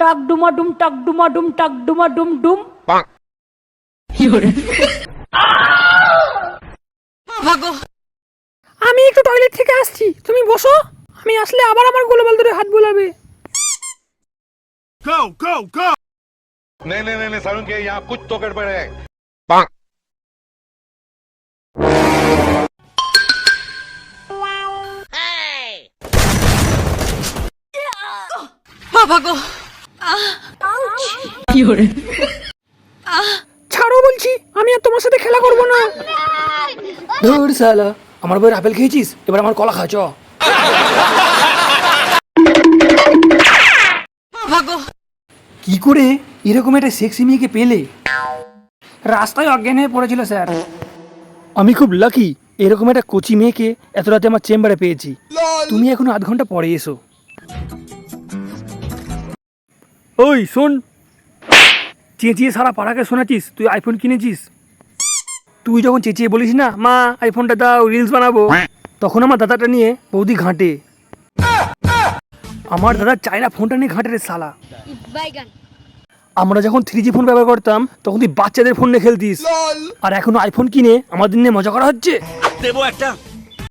টাক ডুমাডুম টাক ডুমাডুম টাক ডুমাডুম ডুম। আমি একটু টয়লেট থেকে আসছি, তুমি বসো, আমি আসলে আবার আমার গোলমাল ধরে হাত বোলাবে। Go, go, go! नहीं नहीं नहीं नहीं सारुण के यहाँ कुछ तो गड़बड़ है। ছাড়ো বলছি, আমি আর তোমার সাথে খেলা করবো না। ধুর শালা, আমার বইয়ের আপেল খেয়েছিস, এবার আমার কলা খা চ। কি করে এরকম একটা সেক্সি মেয়েকে পেলে? রাস্তায় অজ্ঞান হয়ে পড়েছিল স্যার। আমি খুব লাকি এরকম একটা কোচি মেয়েকে এত রাতে আমার চেম্বারে পেয়েছি। তুমি এখন আধ ঘন্টা পরে এসো। ওই শোন, চেঁচিয়ে সারা পাড়াকে শোনাচ্ছিস তুই আইফোন কিনেছিস। তুই যখন চেঁচিয়ে বলিস না মা আইফোনটা দাও রিলস বানাবো, তখন আমার দাদাটা নিয়ে বৌদি ঘাঁটে। আমার দাদা চায়না ফোনটা নিয়ে ঘাঁটে রে শালা। আমরা যখন 3G ফোন ব্যবহার করতাম তখন তুই বাচ্চাদের ফোন নিয়ে খেলতিস, আর এখন আইফোন কিনে আমাদের নিয়ে মজা করা হচ্ছে। দেবো একটা